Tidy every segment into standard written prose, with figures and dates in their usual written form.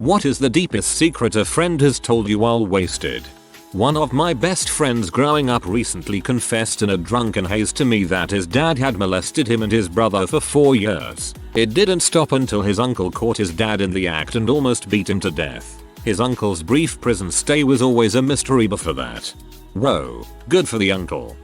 What is the deepest secret a friend has told you while wasted? One of my best friends growing up recently confessed in a drunken haze to me that his dad had molested him and his brother for 4 years. It didn't stop until his uncle caught his dad in the act and almost beat him to death. His uncle's brief prison stay was always a mystery before that. Whoa, good for the uncle.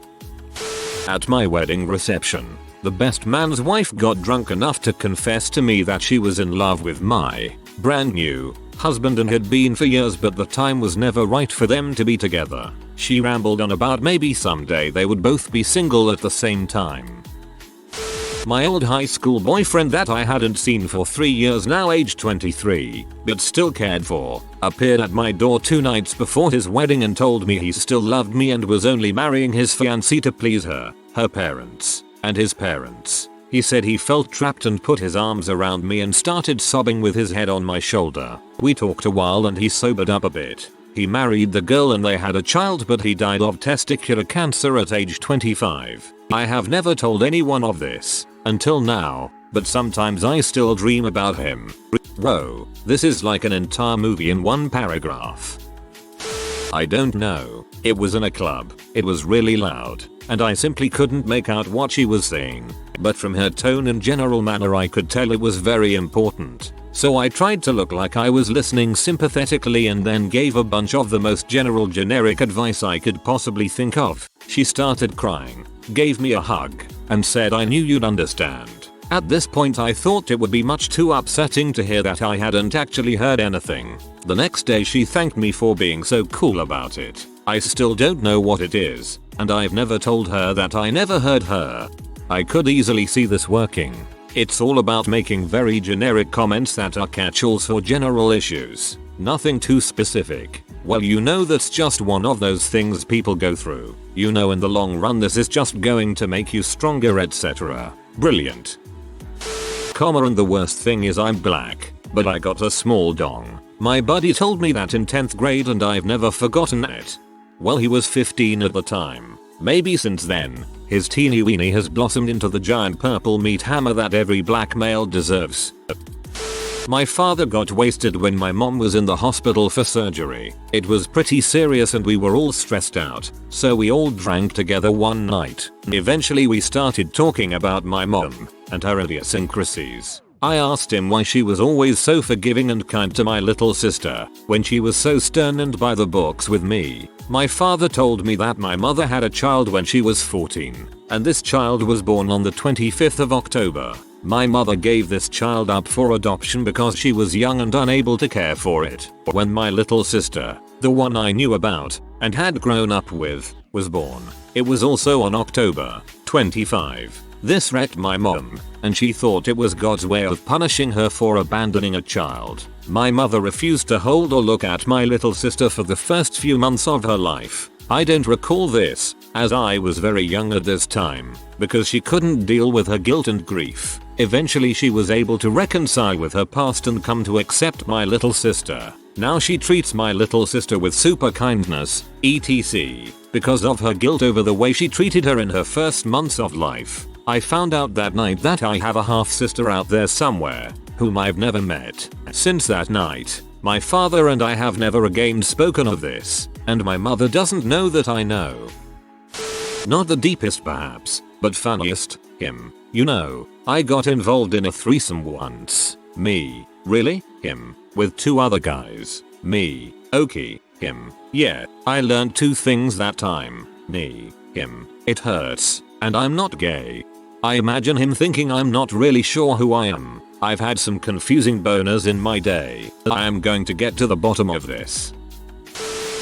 At my wedding reception, the best man's wife got drunk enough to confess to me that she was in love with my brand new husband and had been for years, but the time was never right for them to be together. She rambled on about maybe someday they would both be single at the same time. My old high school boyfriend that I hadn't seen for 3 years, now aged 23, but still cared for, appeared at my door 2 nights before his wedding and told me he still loved me and was only marrying his fiancée to please her parents, and his parents. He said he felt trapped and put his arms around me and started sobbing with his head on my shoulder. We talked a while and he sobered up a bit. He married the girl and they had a child, but he died of testicular cancer at age 25. I have never told anyone of this until now, but sometimes I still dream about him. Bro, this is like an entire movie in one paragraph. I don't know. It was in a club. It was really loud, and I simply couldn't make out what she was saying. But from her tone and general manner I could tell it was very important. So I tried to look like I was listening sympathetically and then gave a bunch of the most general generic advice I could possibly think of. She started crying, gave me a hug, and said I knew you'd understand. At this point I thought it would be much too upsetting to hear that I hadn't actually heard anything. The next day she thanked me for being so cool about it. I still don't know what it is, and I've never told her that I never heard her. I could easily see this working. It's all about making very generic comments that are catch-alls for general issues. Nothing too specific. Well, you know that's just one of those things people go through. You know in the long run this is just going to make you stronger, etc. Brilliant. And the worst thing is I'm black, but I got a small dong. My buddy told me that in 10th grade and I've never forgotten it. Well, he was 15 at the time. Maybe since then, his teeny weenie has blossomed into the giant purple meat hammer that every black male deserves. My father got wasted when my mom was in the hospital for surgery. It was pretty serious and we were all stressed out, so we all drank together one night. Eventually we started talking about my mom and her idiosyncrasies. I asked him why she was always so forgiving and kind to my little sister when she was so stern and by the books with me. My father told me that my mother had a child when she was 14, and this child was born on the 25th of October. My mother gave this child up for adoption because she was young and unable to care for it. When my little sister, the one I knew about and had grown up with, was born, it was also on October 25. This wrecked my mom, and she thought it was God's way of punishing her for abandoning a child. My mother refused to hold or look at my little sister for the first few months of her life. I don't recall this, as I was very young at this time, because she couldn't deal with her guilt and grief. Eventually she was able to reconcile with her past and come to accept my little sister. Now she treats my little sister with super kindness, etc. because of her guilt over the way she treated her in her first months of life. I found out that night that I have a half sister out there somewhere, whom I've never met. Since that night, my father and I have never again spoken of this, and my mother doesn't know that I know. Not the deepest perhaps, but funniest, him. You know, I got involved in a threesome once. Me. Really? Him. With 2 other guys. Me. Okay. Him. Yeah, I learned 2 things that time. Me. Him. It hurts, and I'm not gay. I imagine him thinking I'm not really sure who I am. I've had some confusing boners in my day. I am going to get to the bottom of this.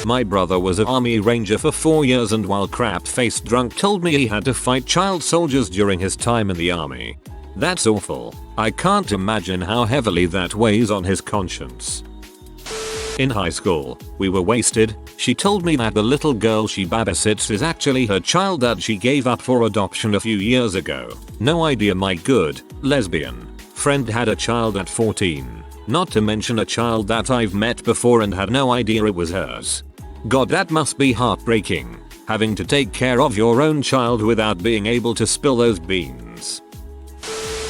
My brother was an army ranger for 4 years and while crap-faced drunk told me he had to fight child soldiers during his time in the army. That's awful. I can't imagine how heavily that weighs on his conscience. In high school, we were wasted. She told me that the little girl she babysits is actually her child that she gave up for adoption a few years ago. No idea my good, lesbian friend had a child at 14. Not to mention a child that I've met before and had no idea it was hers. God, that must be heartbreaking, having to take care of your own child without being able to spill those beans.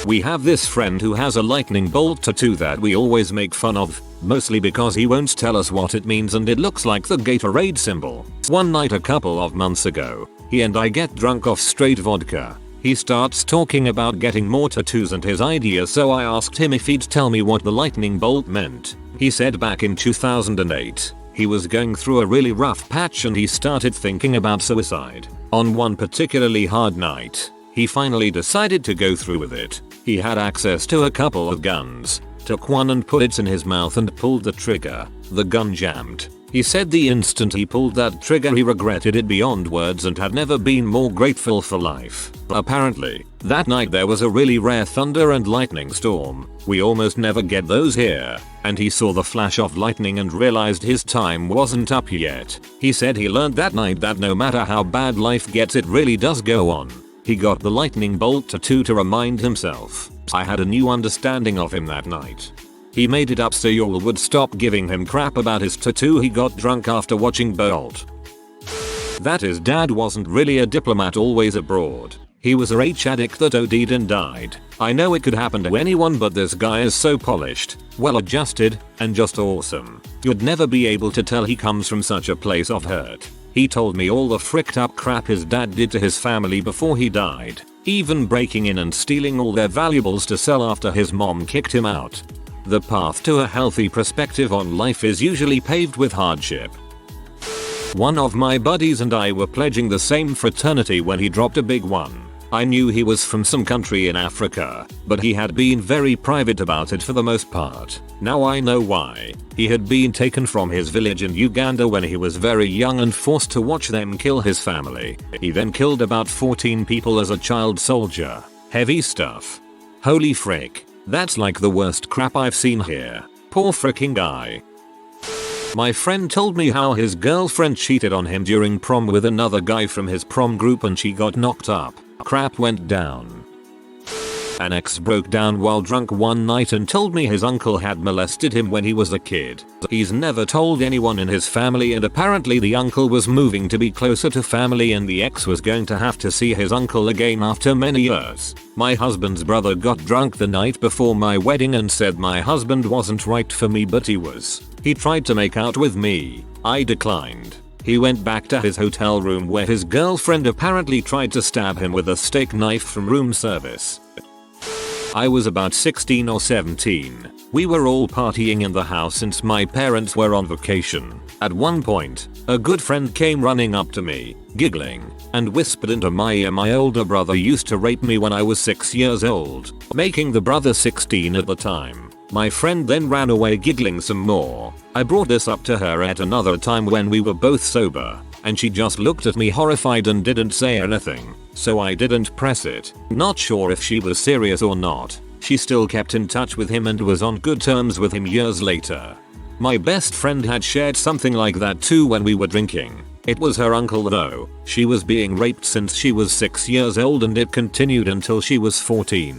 We have this friend who has a lightning bolt tattoo that we always make fun of, mostly because he won't tell us what it means and it looks like the Gatorade symbol. One night a couple of months ago, he and I get drunk off straight vodka. He starts talking about getting more tattoos and his idea, so I asked him if he'd tell me what the lightning bolt meant. He said back in 2008, he was going through a really rough patch and he started thinking about suicide. On one particularly hard night, he finally decided to go through with it. He had access to a couple of guns, took one and put it in his mouth and pulled the trigger. The gun jammed. He said the instant he pulled that trigger he regretted it beyond words and had never been more grateful for life. Apparently, that night there was a really rare thunder and lightning storm. We almost never get those here. And he saw the flash of lightning and realized his time wasn't up yet. He said he learned that night that no matter how bad life gets, it really does go on. He got the lightning bolt tattoo to remind himself. I had a new understanding of him that night. He made it up so y'all would stop giving him crap about his tattoo. He got drunk after watching Bolt. That his dad wasn't really a diplomat always abroad. He was a rage addict that OD'd and died. I know it could happen to anyone, but this guy is so polished, well adjusted, and just awesome. You'd never be able to tell he comes from such a place of hurt. He told me all the fricked up crap his dad did to his family before he died, even breaking in and stealing all their valuables to sell after his mom kicked him out. The path to a healthy perspective on life is usually paved with hardship. One of my buddies and I were pledging the same fraternity when he dropped a big one. I knew he was from some country in Africa, but he had been very private about it for the most part. Now I know why. He had been taken from his village in Uganda when he was very young and forced to watch them kill his family. He then killed about 14 people as a child soldier. Heavy stuff. Holy frick. That's like the worst crap I've seen here. Poor fricking guy. My friend told me how his girlfriend cheated on him during prom with another guy from his prom group and she got knocked up. Crap went down. An ex broke down while drunk one night and told me his uncle had molested him when he was a kid. He's never told anyone in his family, and apparently the uncle was moving to be closer to family and the ex was going to have to see his uncle again after many years. My husband's brother got drunk the night before my wedding and said my husband wasn't right for me, but he was. He tried to make out with me. I declined. He went back to his hotel room where his girlfriend apparently tried to stab him with a steak knife from room service. I was about 16 or 17. We were all partying in the house since my parents were on vacation. At one point, a good friend came running up to me, giggling, and whispered into my ear my older brother used to rape me when I was 6 years old, making the brother 16 at the time. My friend then ran away giggling some more. I brought this up to her at another time when we were both sober, and she just looked at me horrified and didn't say anything, so I didn't press it. Not sure if she was serious or not. She still kept in touch with him and was on good terms with him years later. My best friend had shared something like that too when we were drinking. It was her uncle though. She was being raped since she was 6 years old and it continued until she was 14.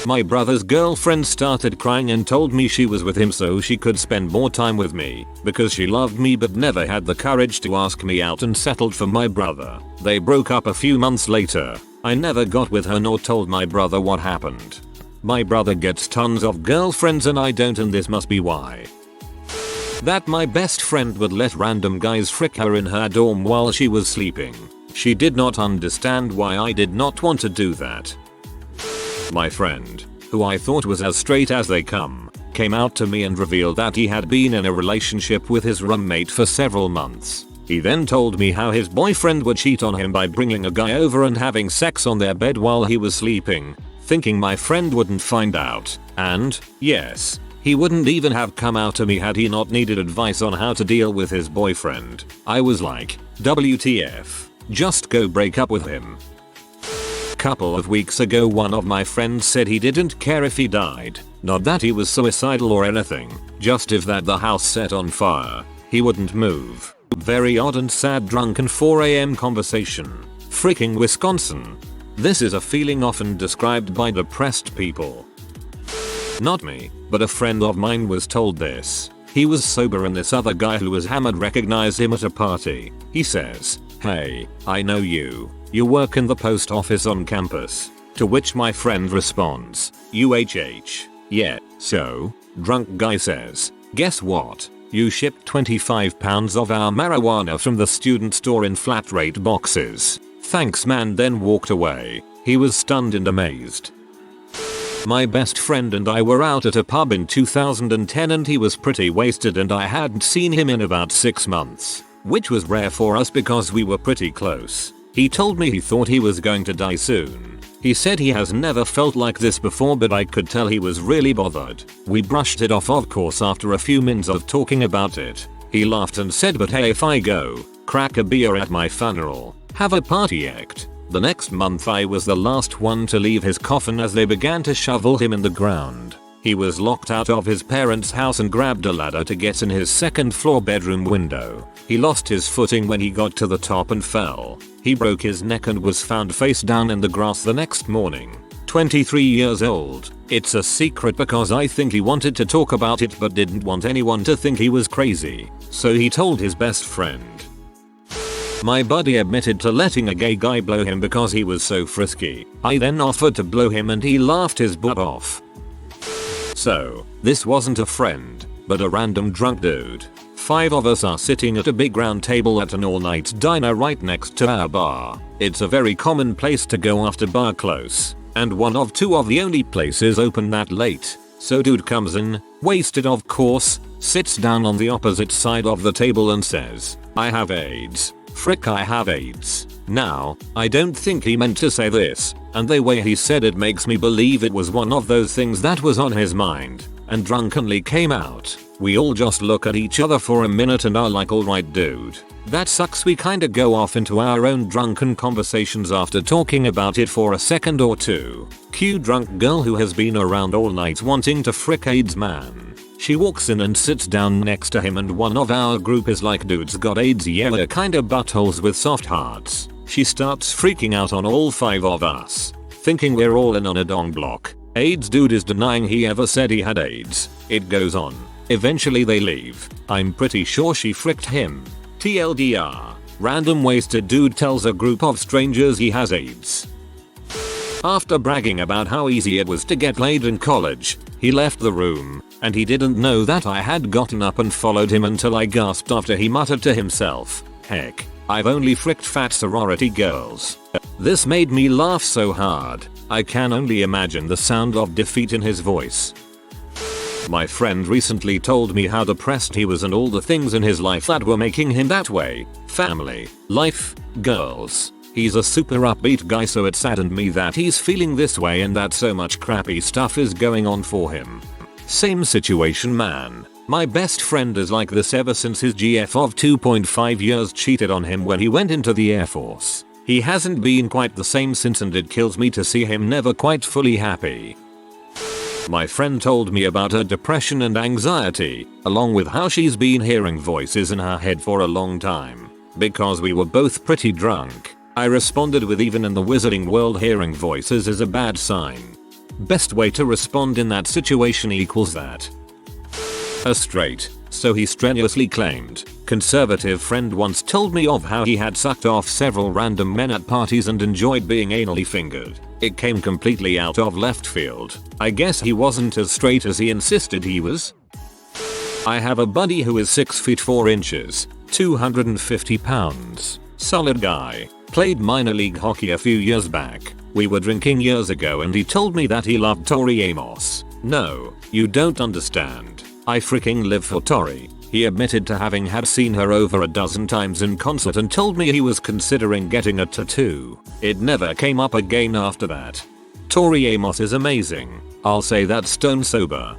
My brother's girlfriend started crying and told me she was with him so she could spend more time with me, because she loved me but never had the courage to ask me out and settled for my brother. They broke up a few months later. I never got with her nor told my brother what happened. My brother gets tons of girlfriends and I don't, and this must be why. That my best friend would let random guys frick her in her dorm while she was sleeping. She did not understand why I did not want to do that. My friend, who I thought was as straight as they come, came out to me and revealed that he had been in a relationship with his roommate for several months. He then told me how his boyfriend would cheat on him by bringing a guy over and having sex on their bed while he was sleeping, thinking my friend wouldn't find out, and, yes, he wouldn't even have come out to me had he not needed advice on how to deal with his boyfriend. I was like, WTF, just go break up with him. Couple of weeks ago one of my friends said he didn't care if he died, not that he was suicidal or anything, just if that the house set on fire, he wouldn't move. Very odd and sad drunken 4 AM conversation. Freaking Wisconsin. This is a feeling often described by depressed people. Not me, but a friend of mine was told this. He was sober and this other guy who was hammered recognized him at a party. He says, "Hey, I know you. You work in the post office on campus." To which my friend responds, UHH. Yeah, so? Drunk guy says, guess what? You shipped 25 pounds of our marijuana from the student store in flat rate boxes. Thanks man, then walked away. He was stunned and amazed. My best friend and I were out at a pub in 2010 and he was pretty wasted and I hadn't seen him in about 6 months. Which was rare for us because we were pretty close. He told me he thought he was going to die soon. He said he has never felt like this before, but I could tell he was really bothered. We brushed it off of course after a few minutes of talking about it. He laughed and said, but hey, if I go, crack a beer at my funeral, have a party act. The next month I was the last one to leave his coffin as they began to shovel him in the ground. He was locked out of his parents' house and grabbed a ladder to get in his second floor bedroom window. He lost his footing when he got to the top and fell. He broke his neck and was found face down in the grass the next morning. 23 years old. It's a secret because I think he wanted to talk about it but didn't want anyone to think he was crazy. So he told his best friend. My buddy admitted to letting a gay guy blow him because he was so frisky. I then offered to blow him and he laughed his butt off. So, this wasn't a friend, but a random drunk dude. 5 of us are sitting at a big round table at an all-night diner right next to our bar. It's a very common place to go after bar close, and one of 2 of the only places open that late. So dude comes in, wasted of course, sits down on the opposite side of the table and says, I have AIDS. Frick, I have AIDS. Now, I don't think he meant to say this, and the way he said it makes me believe it was one of those things that was on his mind, and drunkenly came out. We all just look at each other for a minute and are like, alright dude, that sucks. We kinda go off into our own drunken conversations after talking about it for a second or two. Cue drunk girl who has been around all night wanting to frick AIDS man. She walks in and sits down next to him and one of our group is like, dude's got AIDS, yeah, we're kinda buttholes with soft hearts. She starts freaking out on all 5 of us, thinking we're all in on a dong block. AIDS dude is denying he ever said he had AIDS. It goes on. Eventually they leave. I'm pretty sure she fricked him. TLDR. Random wasted dude tells a group of strangers he has AIDS. After bragging about how easy it was to get laid in college, he left the room, and he didn't know that I had gotten up and followed him until I gasped after he muttered to himself, heck, I've only fricked fat sorority girls. This made me laugh so hard, I can only imagine the sound of defeat in his voice. My friend recently told me how depressed he was and all the things in his life that were making him that way. Family, life, girls. He's a super upbeat guy, so it saddened me that he's feeling this way and that so much crappy stuff is going on for him. Same situation man. My best friend is like this ever since his GF of 2.5 years cheated on him when he went into the Air Force. He hasn't been quite the same since and it kills me to see him never quite fully happy. My friend told me about her depression and anxiety, along with how she's been hearing voices in her head for a long time. Because we were both pretty drunk, I responded with, even in the wizarding world hearing voices is a bad sign. Best way to respond in that situation equals that. A straight, so he strenuously claimed. Conservative friend once told me of how he had sucked off several random men at parties and enjoyed being anally fingered. It came completely out of left field. I guess he wasn't as straight as he insisted he was. I have a buddy who is 6 feet 4 inches, 250 pounds. Solid guy. Played minor league hockey a few years back. We were drinking years ago and he told me that he loved Tori Amos. No, you don't understand. I freaking live for Tori. He admitted to having had seen her over a dozen times in concert and told me he was considering getting a tattoo. It never came up again after that. Tori Amos is amazing. I'll say that stone sober.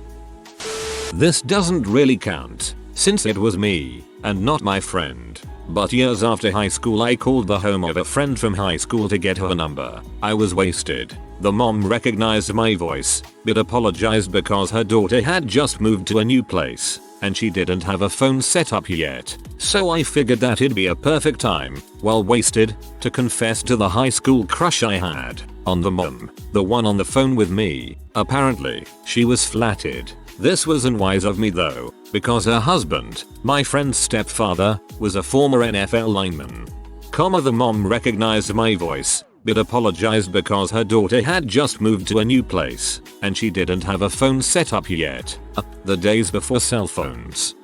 This doesn't really count, since it was me, and not my friend. But years after high school I called the home of a friend from high school to get her number. I was wasted. The mom recognized my voice, but apologized because her daughter had just moved to a new place, and she didn't have a phone set up yet. So I figured that it'd be a perfect time, while wasted, to confess to the high school crush I had on the mom, the one on the phone with me. Apparently, she was flattered. This was unwise of me though, because her husband, my friend's stepfather, was a former NFL lineman. The mom recognized my voice, but apologized because her daughter had just moved to a new place and she didn't have a phone set up yet. The days before cell phones.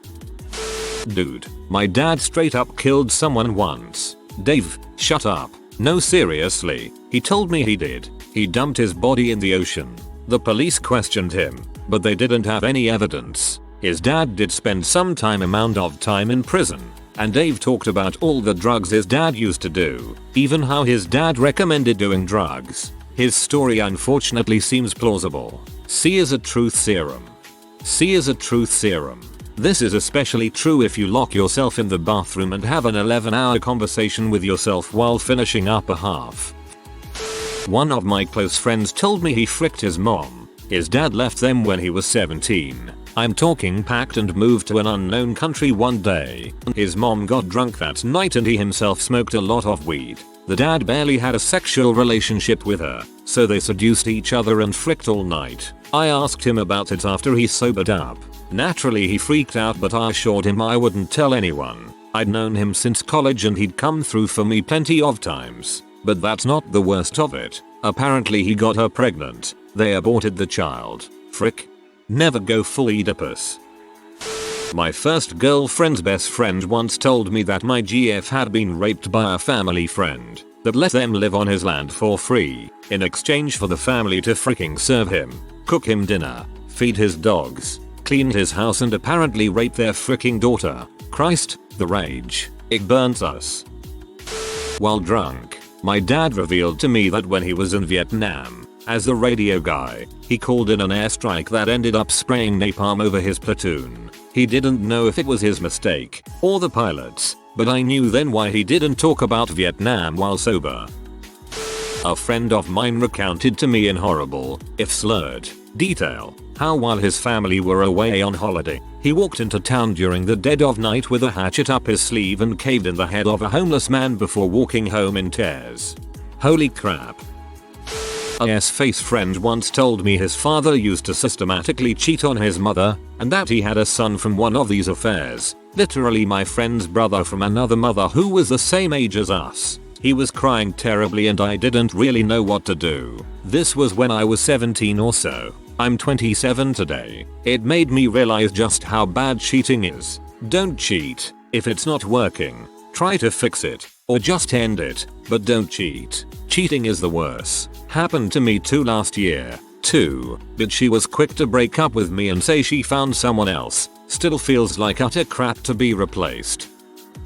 Dude, my dad straight up killed someone once. Dave, shut up. No, seriously, he told me he did. He dumped his body in the ocean. The police questioned him, but they didn't have any evidence. His dad did spend some amount of time in prison. And Dave talked about all the drugs his dad used to do, even how his dad recommended doing drugs. His story unfortunately seems plausible. C is a truth serum. C is a truth serum. This is especially true if you lock yourself in the bathroom and have an 11-hour conversation with yourself while finishing up a half. One of my close friends told me he fricked his mom. His dad left them when he was 17. I'm talking packed and moved to an unknown country one day. His mom got drunk that night and he himself smoked a lot of weed. The dad barely had a sexual relationship with her, so they seduced each other and fricked all night. I asked him about it after he sobered up. Naturally he freaked out, but I assured him I wouldn't tell anyone. I'd known him since college and he'd come through for me plenty of times. But that's not the worst of it. Apparently he got her pregnant. They aborted the child. Frick. Never go full Oedipus. My first girlfriend's best friend once told me that my GF had been raped by a family friend that let them live on his land for free in exchange for the family to freaking serve him, cook him dinner, feed his dogs, clean his house, and apparently rape their freaking daughter. Christ, the rage. It burns us. While drunk, my dad revealed to me that when he was in Vietnam, as the radio guy, he called in an airstrike that ended up spraying napalm over his platoon. He didn't know if it was his mistake or the pilot's, but I knew then why he didn't talk about Vietnam while sober. A friend of mine recounted to me in horrible, if slurred, detail how while his family were away on holiday, he walked into town during the dead of night with a hatchet up his sleeve and caved in the head of a homeless man before walking home in tears. Holy crap. A S-face friend once told me his father used to systematically cheat on his mother, and that he had a son from one of these affairs, literally my friend's brother from another mother who was the same age as us. He was crying terribly and I didn't really know what to do. This was when I was 17 or so. I'm 27 today. It made me realize just how bad cheating is. Don't cheat. If it's not working, try to fix it, or just end it, but don't cheat. Cheating is the worst. Happened to me too last year, too, but she was quick to break up with me and say she found someone else. Still feels like utter crap to be replaced.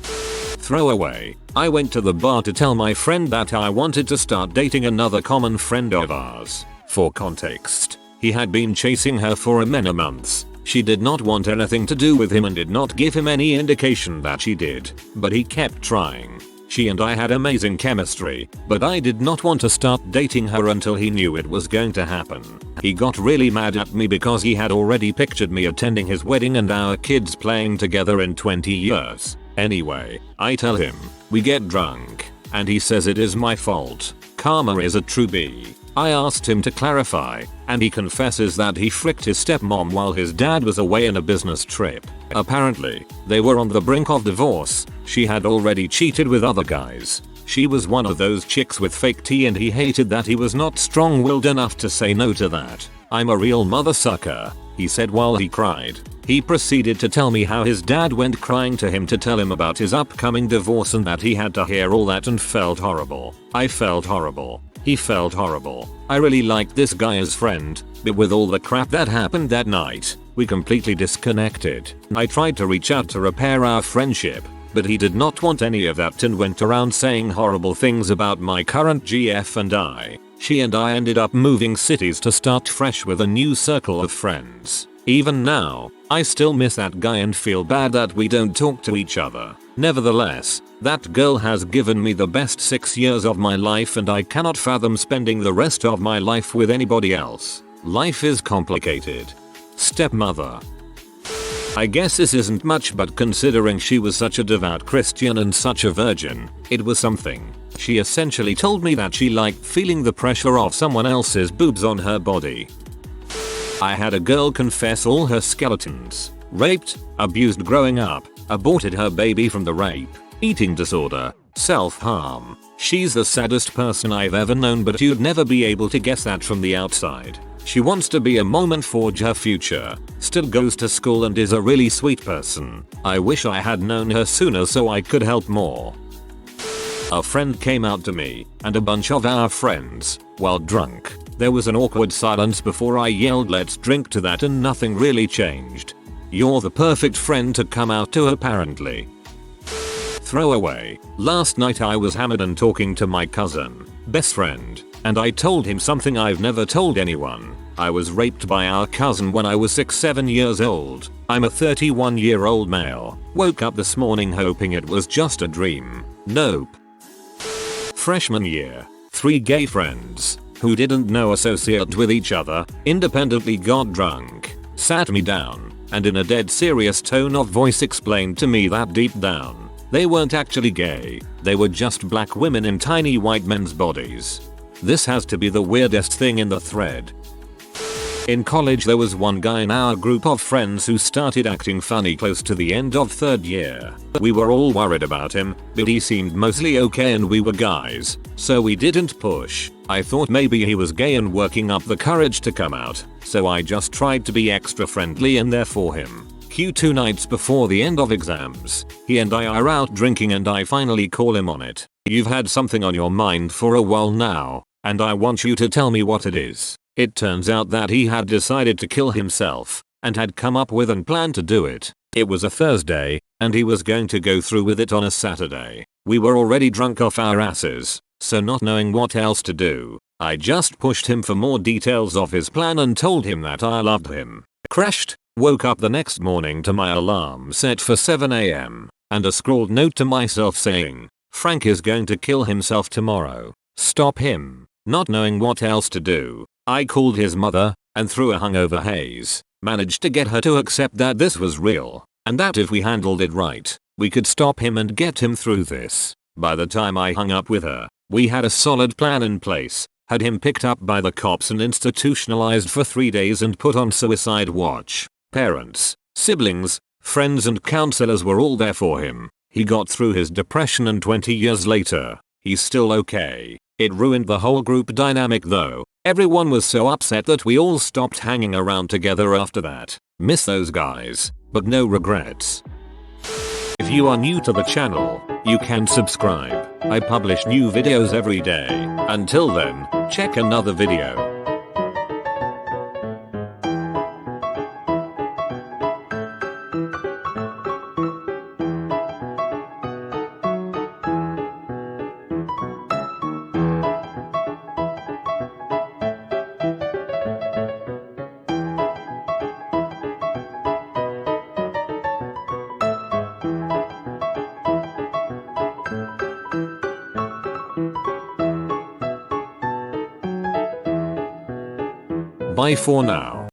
Throwaway. I went to the bar to tell my friend that I wanted to start dating another common friend of ours. For context, he had been chasing her for many months. She did not want anything to do with him and did not give him any indication that she did, but he kept trying. She and I had amazing chemistry, but I did not want to start dating her until he knew it was going to happen. He got really mad at me because he had already pictured me attending his wedding and our kids playing together in 20 years. Anyway, I tell him, we get drunk, and he says it is my fault. Karma is a true B. I asked him to clarify, and he confesses that he fricked his stepmom while his dad was away on a business trip. Apparently, they were on the brink of divorce. She had already cheated with other guys. She was one of those chicks with fake tea and he hated that he was not strong-willed enough to say no to that. I'm a real mother sucker, he said while he cried. He proceeded to tell me how his dad went crying to him to tell him about his upcoming divorce and that he had to hear all that and felt horrible. I felt horrible. He felt horrible. I really liked this guy as friend, but with all the crap that happened that night, we completely disconnected. I tried to reach out to repair our friendship, but he did not want any of that and went around saying horrible things about my current GF and I. She and I ended up moving cities to start fresh with a new circle of friends. Even now, I still miss that guy and feel bad that we don't talk to each other. Nevertheless, that girl has given me the best 6 years of my life and I cannot fathom spending the rest of my life with anybody else. Life is complicated. Stepmother. I guess this isn't much, but considering she was such a devout Christian and such a virgin, it was something. She essentially told me that she liked feeling the pressure of someone else's boobs on her body. I had a girl confess all her skeletons. Raped, abused growing up, aborted her baby from the rape, eating disorder, Self-harm. She's the saddest person I've ever known, but you'd never be able to guess that from the outside. She wants to be a mom and forge her future. Still goes to school and is a really sweet person. I wish I had known her sooner so I could help more. A friend came out to me and a bunch of our friends while drunk. There was an awkward silence before I yelled, "Let's drink to that," and nothing really changed. You're the perfect friend to come out to, apparently. Throwaway. Last night I was hammered and talking to my cousin, best friend, and I told him something I've never told anyone. I was raped by our cousin when I was 7 years old. I'm a 31-year-old male. Woke up this morning hoping it was just a dream. Nope. Freshman year. 3 gay friends who didn't know associate with each other independently got drunk, sat me down, and in a dead serious tone of voice explained to me that deep down they weren't actually gay. They were just black women in tiny white men's bodies. This has to be the weirdest thing in the thread. In college there was one guy in our group of friends who started acting funny close to the end of 3rd year. We were all worried about him, but he seemed mostly okay and we were guys, so we didn't push. I thought maybe he was gay and working up the courage to come out, so I just tried to be extra friendly and there for him. Q2 nights before the end of exams, he and I are out drinking and I finally call him on it. "You've had something on your mind for a while now, and I want you to tell me what it is." It turns out that he had decided to kill himself and had come up with a plan to do it. It was a Thursday and he was going to go through with it on a Saturday. We were already drunk off our asses, so not knowing what else to do, I just pushed him for more details of his plan and told him that I loved him. Crashed, woke up the next morning to my alarm set for 7 AM and a scrawled note to myself saying, "Frank is going to kill himself tomorrow. Stop him." Not knowing what else to do, I called his mother and through a hungover haze, managed to get her to accept that this was real and that if we handled it right, we could stop him and get him through this. By the time I hung up with her, we had a solid plan in place, had him picked up by the cops and institutionalized for 3 days and put on suicide watch. Parents, siblings, friends and counselors were all there for him. He got through his depression and 20 years later, he's still okay. It ruined the whole group dynamic though. Everyone was so upset that we all stopped hanging around together after that. Miss those guys, but no regrets. If you are new to the channel, you can subscribe. I publish new videos every day. Until then, check another video. Bye for now.